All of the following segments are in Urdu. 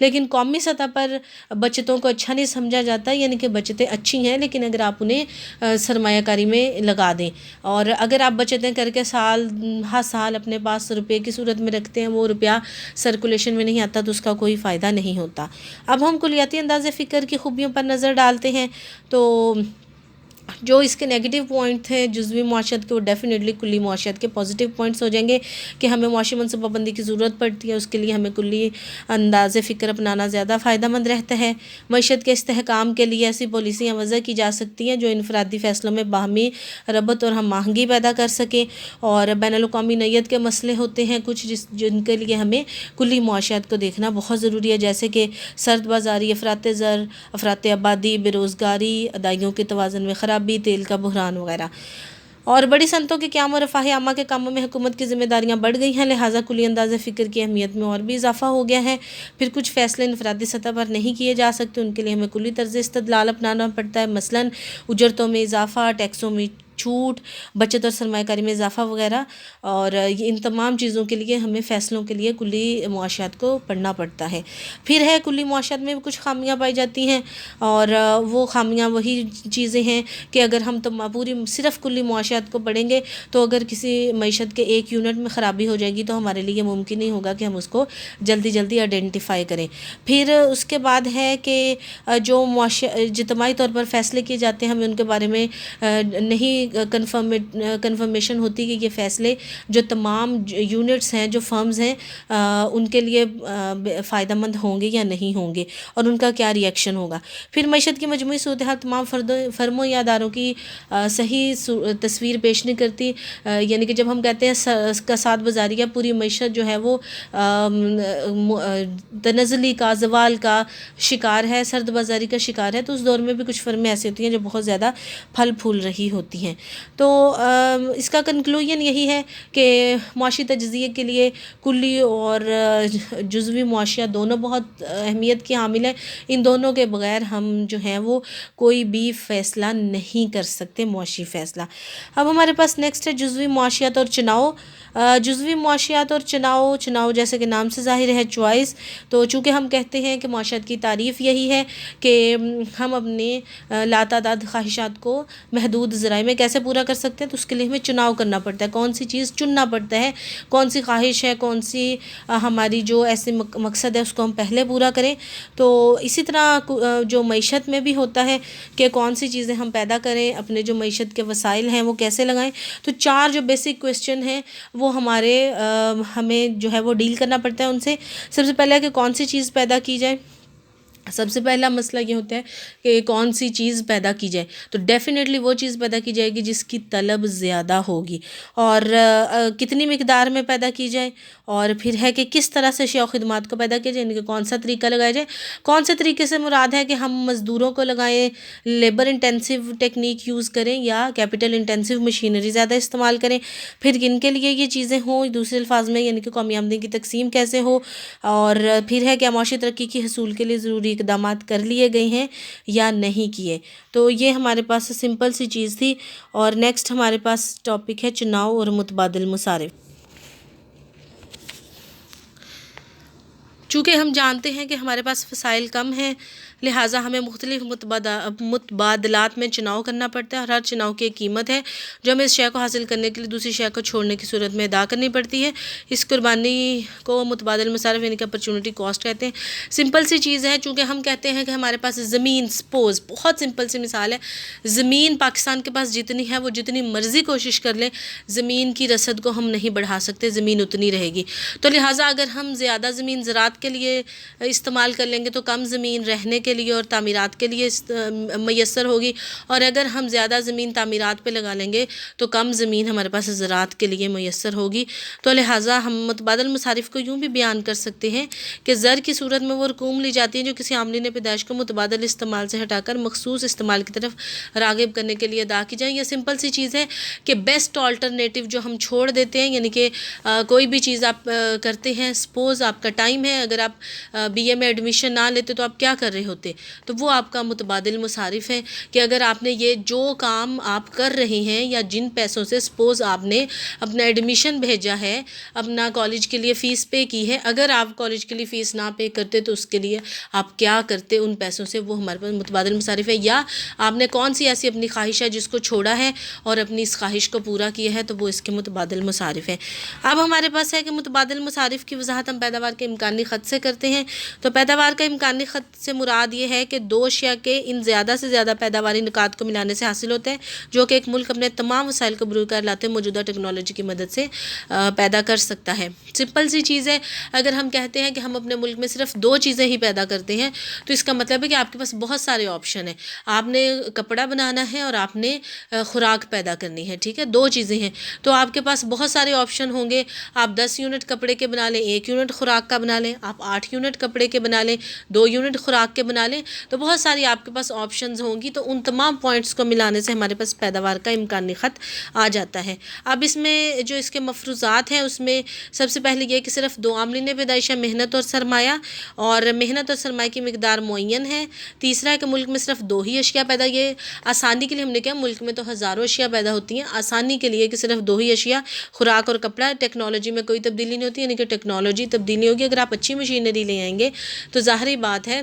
لیکن قومی سطح پر بچتوں کو اچھا نہیں سمجھا جاتا، یعنی کہ بچتیں اچھی ہیں لیکن اگر آپ انہیں سرمایہ کاری میں لگا دیں، اور اگر آپ بچتیں کر کے ہر سال اپنے پاس روپے کی صورت میں رکھتے ہیں، وہ روپیہ سرکولیشن میں نہیں آتا تو اس کا کوئی فائدہ نہیں ہوتا۔ اب ہم کلیاتی انداز فکر کی خوبیوں پر نظر ڈالتے ہیں، تو جو اس کے نیگیٹو پوائنٹ تھے جزوی معاشیات کے، وہ ڈیفینیٹلی کلی معاشیات کے پازیٹیو پوائنٹس ہو جائیں گے کہ ہمیں معاشی منصوبہ بندی کی ضرورت پڑتی ہے، اس کے لیے ہمیں کلی انداز فکر اپنانا زیادہ فائدہ مند رہتا ہے۔ معیشت کے استحکام کے لیے ایسی پالیسیاں وضع کی جا سکتی ہیں جو انفرادی فیصلوں میں باہمی ربط اور ہم آہنگی پیدا کر سکیں، اور بین الاقوامی نوعیت کے مسئلے ہوتے ہیں کچھ جن کے لیے ہمیں کلی معاشیات کو دیکھنا بہت ضروری ہے، جیسے کہ سرد بازاری، افراط زر، افراط آبادی، بے روزگاری، ادائیگیوں کے توازن میں خرابی، تیل کا بحران وغیرہ۔ اور بڑی صنعتوں کے قیام و رفاہ عامہ کے کاموں میں حکومت کی ذمہ داریاں بڑھ گئی ہیں، لہٰذا کلی انداز فکر کی اہمیت میں اور بھی اضافہ ہو گیا ہے۔ پھر کچھ فیصلے انفرادی سطح پر نہیں کیے جا سکتے، ان کے لیے ہمیں کلی طرز استدلال اپنانا پڑتا ہے، مثلاً اجرتوں میں اضافہ، ٹیکسوں میں چھوٹ، بچت اور سرمایہ کاری میں اضافہ وغیرہ، اور ان تمام چیزوں کے لیے ہمیں فیصلوں کے لیے کلی معاشیات کو پڑھنا پڑتا ہے۔ پھر ہے کلی معاشیات میں کچھ خامیاں پائی جاتی ہیں، اور وہ خامیاں وہی چیزیں ہیں کہ اگر ہم پوری صرف کلی معاشیات کو پڑھیں گے تو اگر کسی معیشت کے ایک یونٹ میں خرابی ہو جائے گی تو ہمارے لیے ممکن نہیں ہوگا کہ ہم اس کو جلدی جلدی آئیڈینٹیفائی کریں۔ پھر اس کے بعد ہے کہ جو اجتماعی طور پر فیصلے کیے جاتے ہیں ہمیں ان کے بارے میں نہیں کنفرمیشن ہوتی کہ یہ فیصلے جو تمام یونٹس ہیں، جو فرمز ہیں، ان کے لیے فائدہ مند ہوں گے یا نہیں ہوں گے، اور ان کا کیا ری ایکشن ہوگا۔ پھر معیشت کی مجموعی صورتحال تمام فرموں یا اداروں کی صحیح تصویر پیش نہیں کرتی، یعنی کہ جب ہم کہتے ہیں کساد بازاری یا پوری معیشت جو ہے وہ تنزلی کا، زوال کا شکار ہے، سرد بازاری کا شکار ہے، تو اس دور میں بھی کچھ فرمیں ایسی ہوتی ہیں جو بہت زیادہ پھل پھول رہی ہوتی ہیں۔ تو اس کا کنکلوژن یہی ہے کہ معاشی تجزیے کے لیے کلی اور جزوی معاشیات دونوں بہت اہمیت کی حامل ہیں، ان دونوں کے بغیر ہم جو ہیں وہ کوئی بھی فیصلہ نہیں کر سکتے، معاشی فیصلہ۔ اب ہمارے پاس نیکسٹ ہے جزوی معاشیات اور چناؤ۔ جزوی معاشیات اور چناؤ جیسے کہ نام سے ظاہر ہے چوائس، تو چونکہ ہم کہتے ہیں کہ معاشیات کی تعریف یہی ہے کہ ہم اپنے لاتعداد خواہشات کو محدود ذرائع میں کیسے پورا کر سکتے ہیں، تو اس کے لیے ہمیں چناؤ کرنا پڑتا ہے، کون سی چیز چننا پڑتا ہے، کون سی خواہش ہے، کون سی ہماری جو ایسے مقصد ہے اس کو ہم پہلے پورا کریں۔ تو اسی طرح جو معیشت میں بھی ہوتا ہے کہ کون سی چیزیں ہم پیدا کریں، اپنے جو معیشت کے وسائل ہیں وہ کیسے لگائیں۔ تو 4 جو بیسک کویسچن ہیں وہ ہمیں جو ہے وہ ڈیل کرنا پڑتا ہے ان سے۔ سب سے پہلے کہ کون سی چیز پیدا کی جائے، سب سے پہلا مسئلہ یہ ہوتا ہے کہ کون سی چیز پیدا کی جائے، تو ڈیفینیٹلی وہ چیز پیدا کی جائے گی جس کی طلب زیادہ ہوگی، اور کتنی مقدار میں پیدا کی جائے، اور پھر ہے کہ کس طرح سے اشیاء و خدمات کو پیدا کیا جائے، یعنی کہ کون سا طریقہ لگایا جائے۔ کون سے طریقے سے مراد ہے کہ ہم مزدوروں کو لگائیں، لیبر انٹینسیو ٹیکنیک یوز کریں، یا کیپٹل انٹینسیو مشینری زیادہ استعمال کریں۔ پھر کن کے لیے یہ چیزیں ہوں، دوسرے الفاظ میں یعنی کہ قومی آمدنی کی تقسیم کیسے ہو، اور پھر ہے کہ معاشی ترقی کی حصول کے لیے ضروری اقدامات کر لیے گئے ہیں یا نہیں کیے۔ تو یہ ہمارے پاس سمپل سی چیز تھی، اور نیکسٹ ہمارے پاس ٹاپک ہے چناؤ اور متبادل مصارف۔ چونکہ ہم جانتے ہیں کہ ہمارے پاس وسائل کم ہیں، لہٰذا ہمیں مختلف متبادلات میں چناؤ کرنا پڑتا ہے، اور ہر چناؤ کی ایک قیمت ہے جو ہمیں اس شے کو حاصل کرنے کے لیے دوسری شے کو چھوڑنے کی صورت میں ادا کرنی پڑتی ہے۔ اس قربانی کو متبادل مصارف یعنی کہ اپرچونٹی کاسٹ کہتے ہیں۔ سمپل سی چیز ہے، چونکہ ہم کہتے ہیں کہ ہمارے پاس زمین، سپوز بہت سمپل سی مثال ہے، زمین پاکستان کے پاس جتنی ہے وہ جتنی مرضی کوشش کر لیں زمین کی رسد کو ہم نہیں بڑھا سکتے، زمین اتنی رہے گی۔ تو لہٰذا اگر ہم زیادہ زمین زراعت کے لیے استعمال کر لیں گے تو کم زمین رہنے کے لیے اور تعمیرات کے لیے میسر ہوگی، اور اگر ہم زیادہ زمین تعمیرات پہ لگا لیں گے تو کم زمین ہمارے پاس زراعت کے لیے میسر ہوگی۔ تو لہٰذا ہم متبادل مصارف کو یوں بھی بیان کر سکتے ہیں کہ زر کی صورت میں وہ رقوم لی جاتی ہیں جو کسی عاملین پیدائش کو متبادل استعمال سے ہٹا کر مخصوص استعمال کی طرف راغب کرنے کے لیے ادا کی جائیں۔ یہ سمپل سی چیز ہے کہ بیسٹ آلٹرنیٹیو جو ہم چھوڑ دیتے ہیں، یعنی کہ کوئی بھی چیز آپ کرتے ہیں، سپوز آپ کا ٹائم ہے، اگر آپ بی اے میں ایڈمیشن نہ لیتے تو آپ کیا کر رہے ہوتے؟ تو وہ آپ کا متبادل مصارف ہے کہ اگر آپ نے یہ جو کام آپ کر رہے ہیں یا جن پیسوں سے سپوز آپ نے اپنا ایڈمیشن بھیجا ہے، اپنا کالج کے لیے فیس پے کی ہے، اگر آپ کالج کے لیے فیس نہ پے کرتے تو اس کے لیے آپ کیا کرتے ان پیسوں سے، وہ ہمارے پاس متبادل مصارف ہے. یا آپ نے کون سی ایسی اپنی خواہش ہے جس کو چھوڑا ہے اور اپنی اس خواہش کو پورا کیا ہے، تو وہ اس کے متبادل مصارف ہیں. اب ہمارے پاس ہے کہ متبادل مصارف کی وضاحت ہم پیداوار کے امکانی خط سے کرتے ہیں. تو پیداوار کا امکانی خط سے مراد یہ ہے کہ دو اشیاء کے ان زیادہ سے زیادہ پیداواری نکات کو ملانے سے حاصل ہوتے ہیں جو کہ ایک ملک اپنے تمام وسائل کو بروئے کار لاتے موجودہ ٹیکنالوجی کی مدد سے پیدا کر سکتا ہے. سمپل سی چیز ہے، اگر ہم کہتے ہیں کہ ہم اپنے ملک میں صرف دو چیزیں ہی پیدا کرتے ہیں تو اس کا مطلب ہے کہ آپ کے پاس بہت سارے آپشن ہیں. آپ نے کپڑا بنانا ہے اور آپ نے خوراک پیدا کرنی ہے، ٹھیک ہے، دو چیزیں ہیں تو آپ کے پاس بہت سارے آپشن ہوں گے. آپ 10 یونٹ کپڑے کے بنا لیں، 1 یونٹ خوراک کا بنا لیں، آپ 8 یونٹ کپڑے کے بنا لیں، 2 یونٹ خوراک کے بنا لیں، تو بہت ساری آپ کے پاس آپشنز ہوں گی. تو ان تمام پوائنٹس کو ملانے سے ہمارے پاس پیداوار کا امکانی خط آ جاتا ہے. اب اس میں جو اس کے مفروضات ہیں اس میں سب سے پہلے یہ کہ صرف دو عاملین پیدائش ہے، محنت اور سرمایہ، اور محنت اور سرمایہ کی مقدار معین ہے. تیسرا ہے کہ ملک میں صرف دو ہی اشیاء پیدا، یہ آسانی کے لیے ہم نے کہا، ملک میں تو ہزاروں اشیاء پیدا ہوتی ہیں، آسانی کے لیے کہ صرف دو ہی اشیاء خوراک اور کپڑا. ٹیکنالوجی میں کوئی تبدیلی نہیں ہوتی، یعنی کہ ٹیکنالوجی تبدیلی ہوگی. اگر آپ اچھی مشینری لے آئیں گے تو ظاہری بات ہے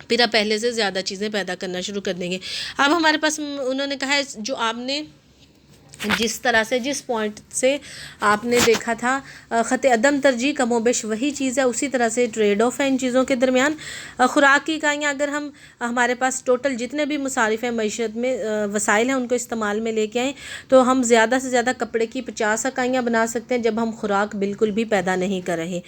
پھر آپ پہلے سے زیادہ چیزیں پیدا کرنا شروع کر دیں گے. اب ہمارے پاس انہوں نے کہا ہے جو آپ نے جس طرح سے جس پوائنٹ سے آپ نے دیکھا تھا خط عدم ترجیح کم و بیش وہی چیز ہے، اسی طرح سے ٹریڈ آف ہے ان چیزوں کے درمیان. خوراک کی اکائیاں اگر ہم ہمارے پاس ٹوٹل جتنے بھی مصارف ہیں معیشت میں وسائل ہیں ان کو استعمال میں لے کے آئیں تو ہم زیادہ سے زیادہ کپڑے کی 50 اکائیاں بنا سکتے ہیں جب ہم خوراک بالکل بھی پیدا نہیں کر رہے.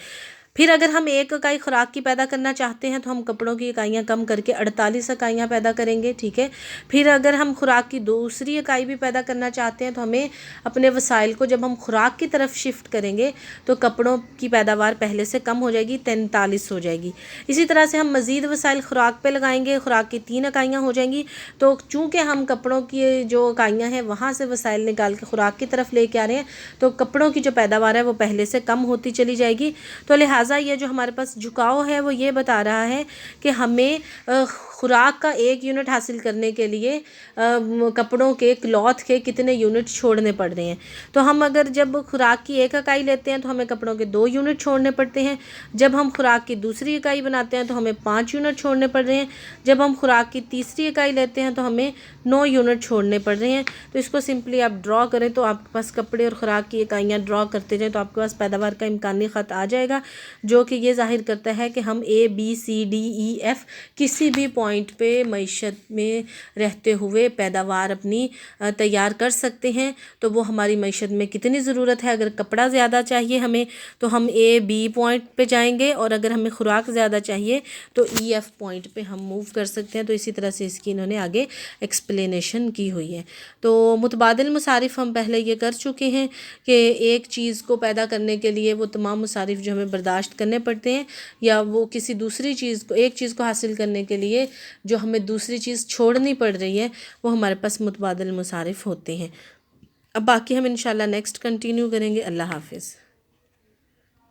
پھر اگر ہم 1 اکائی خوراک کی پیدا کرنا چاہتے ہیں تو ہم کپڑوں کی اکائیاں کم کر کے 48 اکائیاں پیدا کریں گے، ٹھیک ہے. پھر اگر ہم خوراک کی دوسری اکائی بھی پیدا کرنا چاہتے ہیں تو ہمیں اپنے وسائل کو جب ہم خوراک کی طرف شفٹ کریں گے تو کپڑوں کی پیداوار پہلے سے کم ہو جائے گی، 43 ہو جائے گی. اسی طرح سے ہم مزید وسائل خوراک پہ لگائیں گے، خوراک کی 3 اکائیاں ہو جائیں گی. تو چونکہ ہم کپڑوں کی جو اکائیاں ہیں وہاں سے وسائل نکال کے خوراک کی طرف لے کے آ رہے ہیں تو کپڑوں کی جو پیداوار ہے وہ پہلے سے کم ہوتی چلی جائے گی. تو لہٰذا یہ جو ہمارے پاس جھکاؤ ہے وہ یہ بتا رہا ہے کہ ہمیں خوراک کا 1 یونٹ حاصل کرنے کے لیے کپڑوں کے کلوتھ کے کتنے یونٹ چھوڑنے پڑ رہے ہیں. تو ہم اگر جب خوراک کی 1 اکائی لیتے ہیں تو ہمیں کپڑوں کے 2 یونٹ چھوڑنے پڑتے ہیں. جب ہم خوراک کی دوسری اکائی بناتے ہیں تو ہمیں 5 یونٹ چھوڑنے پڑ رہے ہیں. جب ہم خوراک کی تیسری اکائی لیتے ہیں تو ہمیں 9 یونٹ چھوڑنے پڑ رہے ہیں. تو اس کو سمپلی آپ ڈرا کریں تو آپ کے پاس کپڑے اور خوراک کی اکائیاں ڈرا کرتے جائیں تو آپ کے پاس پیداوار کا امکانی خط آ جائے گا جو کہ یہ ظاہر کرتا ہے کہ ہم A B C D E F کسی بھی پوائنٹ پہ معیشت میں رہتے ہوئے پیداوار اپنی تیار کر سکتے ہیں. تو وہ ہماری معیشت میں کتنی ضرورت ہے، اگر کپڑا زیادہ چاہیے ہمیں تو ہم A B پوائنٹ پہ جائیں گے، اور اگر ہمیں خوراک زیادہ چاہیے تو E F پوائنٹ پہ ہم موو کر سکتے ہیں. تو اسی طرح سے اس کی انہوں نے آگے ایکسپلینیشن کی ہوئی ہے. تو متبادل مصارف ہم پہلے یہ کر چکے ہیں کہ ایک چیز کو پیدا کرنے کے لیے وہ تمام مصارف جو ہمیں برداشت کرنے پڑتے ہیں، یا وہ کسی دوسری چیز کو ایک چیز کو حاصل کرنے کے لیے جو ہمیں دوسری چیز چھوڑنی پڑ رہی ہے وہ ہمارے پاس متبادل مصارف ہوتے ہیں. اب باقی ہم انشاءاللہ نیکسٹ کنٹینیو کریں گے. اللہ حافظ.